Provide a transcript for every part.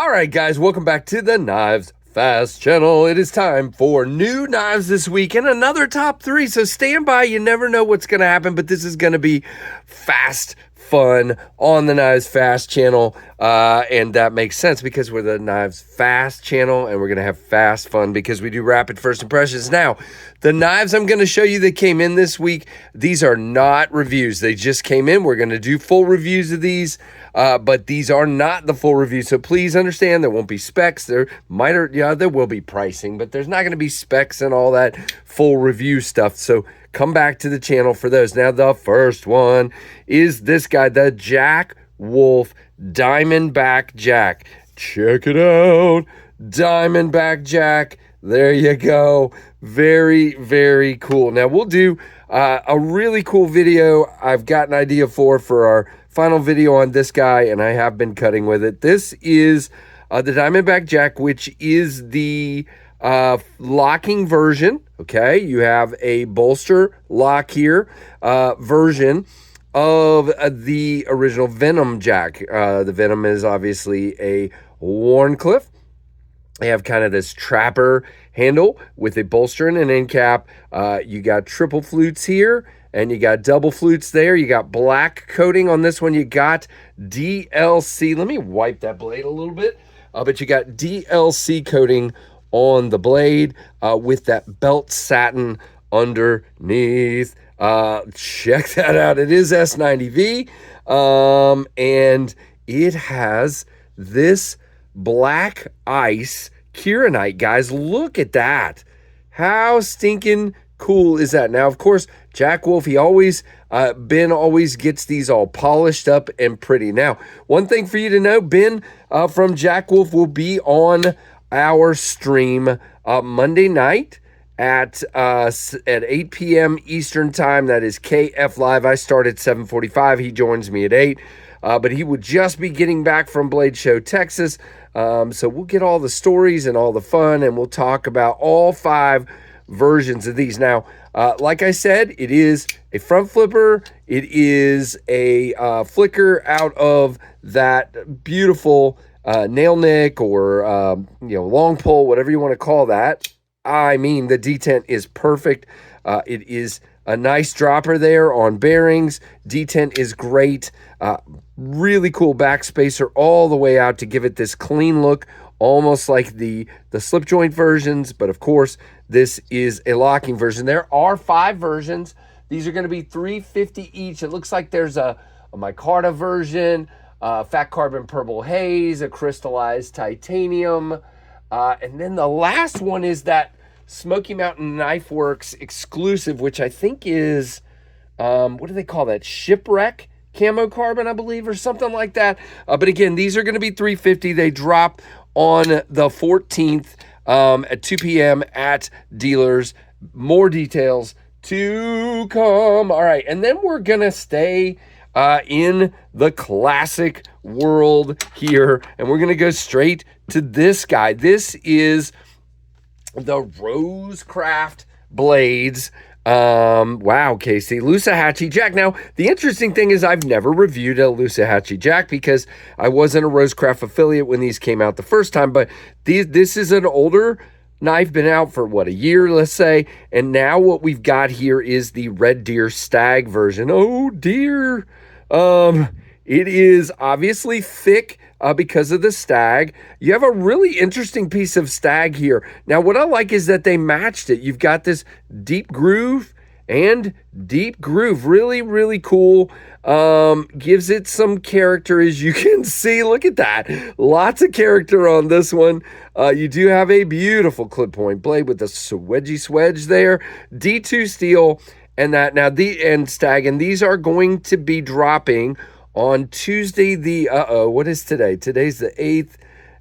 All right, guys, welcome back to the Knives Fast channel. It is time for new knives this week and another top 3. So stand by. You never know what's going to happen, but this is going to be fast fun on the Knives Fast channel. And that makes sense because we're the Knives Fast channel and we're going to have fast fun because we do rapid first impressions. Now, the knives I'm going to show you that came in this week, these are not reviews. They just came in. We're going to do full reviews of these. But these are not the full review, so please understand there won't be specs. There will be pricing, but there's not going to be specs and all that full review stuff. So come back to the channel for those. Now, the first one is this guy, the Jack Wolf Diamondback Jack. Check it out, Diamondback Jack. There you go. Very, very cool. Now, we'll do a really cool video I've got an idea for our final video on this guy, and I have been cutting with it. This is the Diamondback Jack, which is the locking version. Okay, you have a bolster lock here version of the original Venom Jack. The Venom is obviously a Wharncliffe. They have kind of this trapper handle with a bolster and an end cap. You got triple flutes here, and you got double flutes there. You got black coating on this one. You got DLC. Let me wipe that blade a little bit. But you got DLC coating on the blade with that belt satin underneath. Check that out. It is S90V. And it has this black ice Kieranite, guys. Look at that. How stinking cool is that? Now, of course, Jack Wolf, he Ben always gets these all polished up and pretty. Now, one thing for you to know, Ben from Jack Wolf will be on our stream Monday night at 8 p.m. Eastern time. That is KF Live. I start at 7:45. He joins me at 8. But he would just be getting back from Blade Show, Texas. So we'll get all the stories and all the fun, and we'll talk about all 5 versions of these. Now, like I said, it is a front flipper. It is a flicker out of that beautiful nail nick or long pull, whatever you want to call that. I mean, the detent is perfect. It is a nice dropper there on bearings. Detent is great. Really cool back spacer all the way out to give it this clean look, almost like the slip joint versions. But of course, this is a locking version. There are 5 versions. These are going to be $350 each. It looks like there's a micarta version, fat carbon purple haze, a crystallized titanium. And then the last one is that Smoky Mountain Knife Works exclusive, which I think is, what do they call that? Shipwreck camo carbon, I believe, or something like that. But again, these are going to be $350. They drop on the 14th at 2 p.m. at dealers. More details to come. All right, and then we're going to stay in the classic world here, and we're going to go straight to this guy. This is the Rosecraft blades. Wow, Casey. Lucahatchee Jack. Now, the interesting thing is I've never reviewed a Lucahatchee Jack because I wasn't a Rosecraft affiliate when these came out the first time, but this is an older knife, been out for, a year, let's say, and now what we've got here is the Red Deer Stag version. Oh, dear. It is obviously thick because of the stag. You have a really interesting piece of stag here. Now, what I like is that they matched it. You've got this deep groove and deep groove. Really, really cool. Gives it some character, as you can see. Look at that. Lots of character on this one. You do have a beautiful clip point blade with the swedgy swedge there. D2 steel and that. Now, and stag, and these are going to be dropping on Tuesday, what is today? Today's the 8th.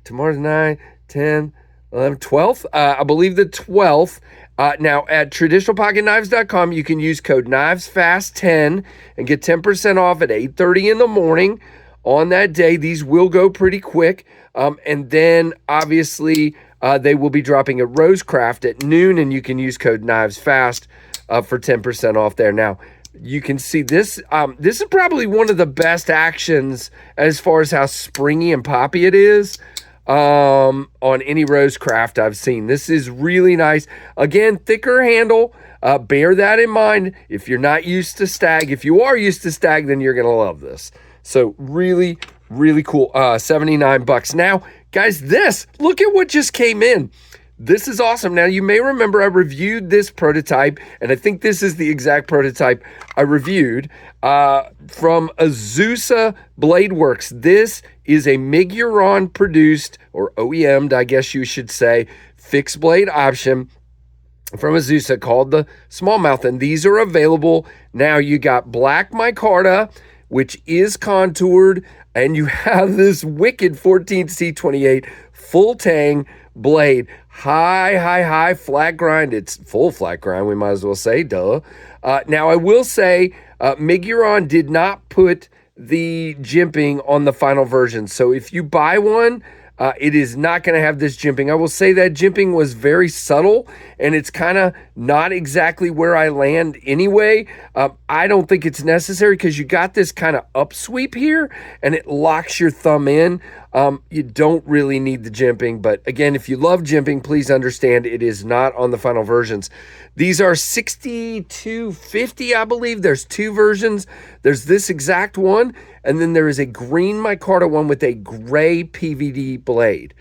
Tomorrow's 9, 10, 11, 12th. I believe the 12th. Now, at traditionalpocketknives.com, you can use code KNIVESFAST10 and get 10% off at 8:30 in the morning on that day. These will go pretty quick. And then, obviously, they will be dropping at Rosecraft at noon, and you can use code KNIVESFAST for 10% off there. Now, you can see this. This is probably one of the best actions as far as how springy and poppy it is. on any Rosecraft I've seen. This is really nice. Again, thicker handle. Bear that in mind. If you're not used to stag, if you are used to stag, then you're going to love this. So really, really cool. $79. Now, guys, look at what just came in. This is awesome. Now, you may remember I reviewed this prototype, and I think this is the exact prototype I reviewed from Iisusa Blade Works. This is a Miguron produced, or OEM'd, I guess you should say, fixed blade option from Iisusa called the Smallmouth, and these are available now. You got black micarta, which is contoured, and you have this wicked 14C28 full tang blade, high flat grind. It's full flat grind, we might as well say, duh. Now, I will say, Miguron did not put the jimping on the final version, so if you buy one, it is not going to have this jimping. I will say that jimping was very subtle, and it's kind of not exactly where I land anyway. I don't think it's necessary because you got this kind of upsweep here, and it locks your thumb in. You don't really need the jimping, but again, if you love jimping, please understand it is not on the final versions. These are 6250, I believe. There's two versions. There's this exact one, and then there is a green micarta one with a gray PVD blade,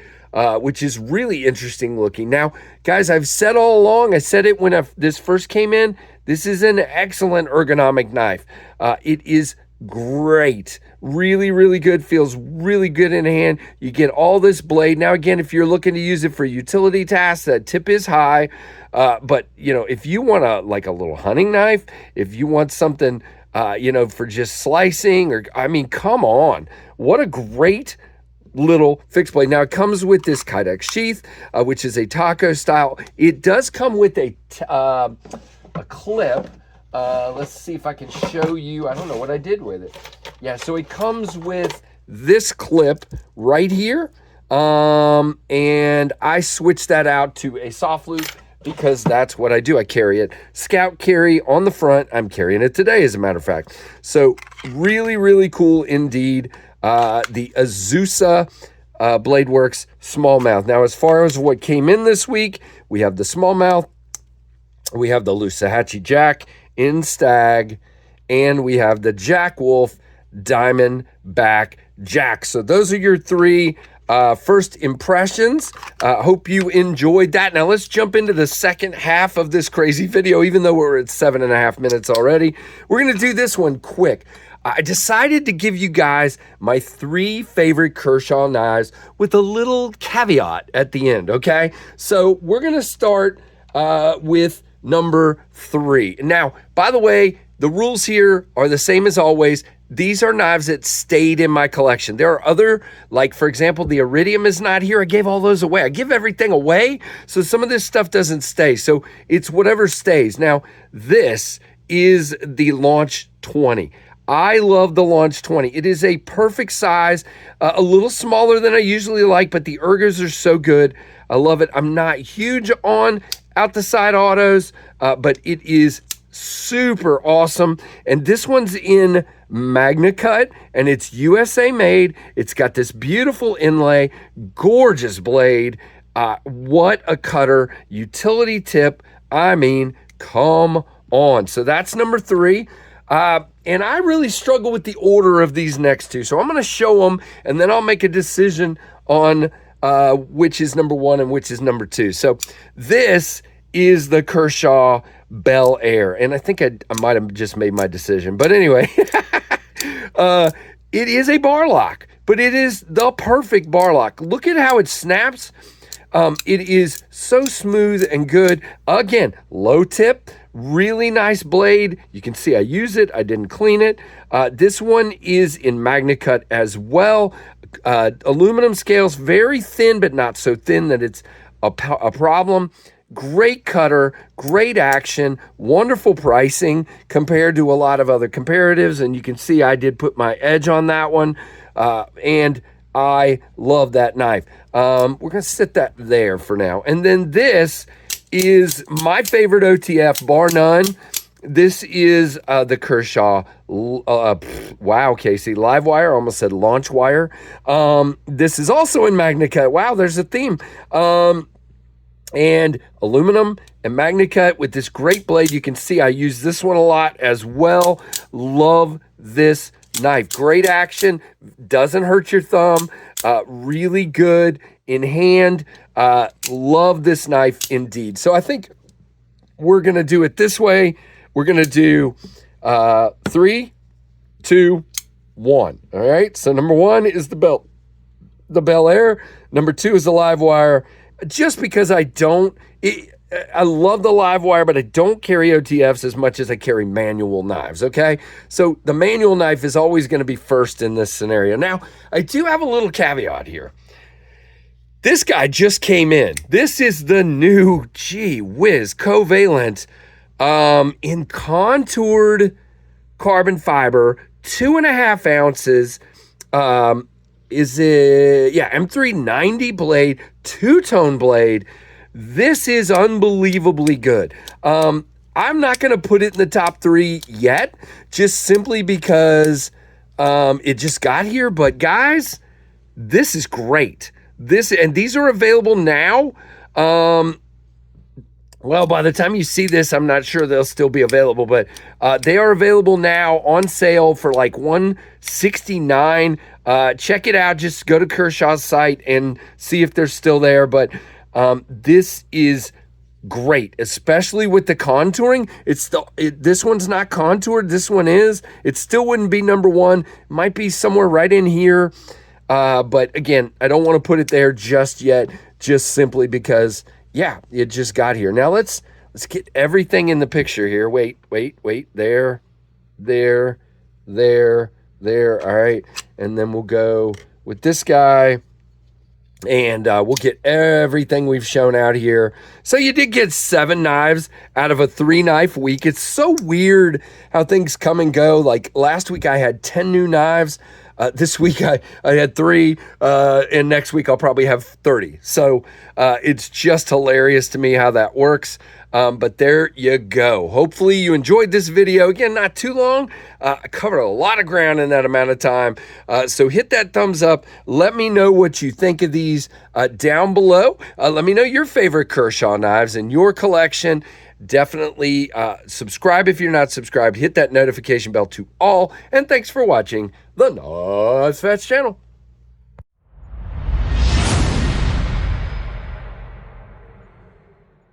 which is really interesting looking. Now, guys, I've said all along, I said it when this first came in, this is an excellent ergonomic knife. It is great. Really, really good. Feels really good in hand. You get all this blade. Now, again, if you're looking to use it for utility tasks, that tip is high. But, you know, if you want like a little hunting knife, if you want something, for just slicing, or, I mean, come on. What a great little fixed blade. Now, it comes with this Kydex sheath, which is a taco style. It does come with a clip. Let's see if I can show you. I don't know what I did with it. Yeah, so it comes with this clip right here. And I switched that out to a soft loop because that's what I do. I carry it. Scout carry on the front. I'm carrying it today, as a matter of fact. So really, really cool indeed. The Iisusa Blade Works Smallmouth. Now, as far as what came in this week, we have the Smallmouth. We have the Lucahatchee Jack in Stag, and we have the Jack Wolf Diamondback Jack. So those are your three first impressions. Hope you enjoyed that. Now let's jump into the second half of this crazy video, even though we're at 7.5 minutes already. We're going to do this one quick. I decided to give you guys my 3 favorite Kershaw knives with a little caveat at the end, okay? So we're going to start with number 3. Now, by the way, the rules here are the same as always. These are knives that stayed in my collection. There are other, like, for example, the Iridium is not here. I gave all those away. I give everything away, so some of this stuff doesn't stay. So it's whatever stays. Now, this is the Launch 20. I love the Launch 20. It is a perfect size, a little smaller than I usually like, but the ergos are so good. I love it. I'm not huge on out the side autos, but it is super awesome. And this one's in Magna Cut, and it's USA made. It's got this beautiful inlay, gorgeous blade. What a cutter, utility tip. I mean, come on. So that's number 3. And I really struggle with the order of these next two. So I'm going to show them, and then I'll make a decision on which is number 1 and which is number 2. So this is the Kershaw Bel Air. And I think I might have just made my decision. But anyway, it is a bar lock, but it is the perfect bar lock. Look at how it snaps. It is so smooth and good. Again, low tip, really nice blade. You can see I use it. I didn't clean it. This one is in Magna Cut as well. Aluminum scales, very thin, but not so thin that it's a problem. Great cutter, great action, wonderful pricing compared to a lot of other comparatives. And you can see I did put my edge on that one. And I love that knife. We're going to sit that there for now. And then this is my favorite OTF, bar none. This is the Kershaw, wow, Casey, live wire, almost said launch wire. This is also in MagnaCut. Wow, there's a theme. And aluminum and MagnaCut with this great blade. You can see I use this one a lot as well. Love this knife. Great action, doesn't hurt your thumb, really good in hand. Love this knife indeed. So I think we're going to do it this way. We're going to do 3, 2, 1. All right. So number 1 is the Bel Air. Number 2 is the live wire. Just because I love the live wire, but I don't carry OTFs as much as I carry manual knives. Okay. So the manual knife is always going to be first in this scenario. Now, I do have a little caveat here. This guy just came in. This is the new, gee whiz, Covalent in contoured carbon fiber, 2.5 ounces. Is it, yeah, M390 blade, 2-tone blade. This is unbelievably good. I'm not going to put it in the top 3 yet, just simply because it just got here. But guys, this is great. These are available now. Well, by the time you see this, I'm not sure they'll still be available, but they are available now on sale for like $169. Check it out. Just go to Kershaw's site and see if they're still there. But this is great, especially with the contouring. This one's not contoured. This one is. It still wouldn't be number 1. It might be somewhere right in here. But again, I don't want to put it there just yet, just simply because, yeah, it just got here. Now let's get everything in the picture here. Wait. There. All right. And then we'll go with this guy, and we'll get everything we've shown out here. So you did get 7 knives out of a 3-knife week. It's so weird how things come and go. Like last week I had 10 new knives. This week I had 3, and next week I'll probably have 30. So it's just hilarious to me how that works. But there you go. Hopefully you enjoyed this video. Again, not too long. I covered a lot of ground in that amount of time. So hit that thumbs up. Let me know what you think of these down below. Let me know your favorite Kershaw knives in your collection. Definitely subscribe if you're not subscribed. Hit that notification bell to all. And thanks for watching the Knives Facts channel.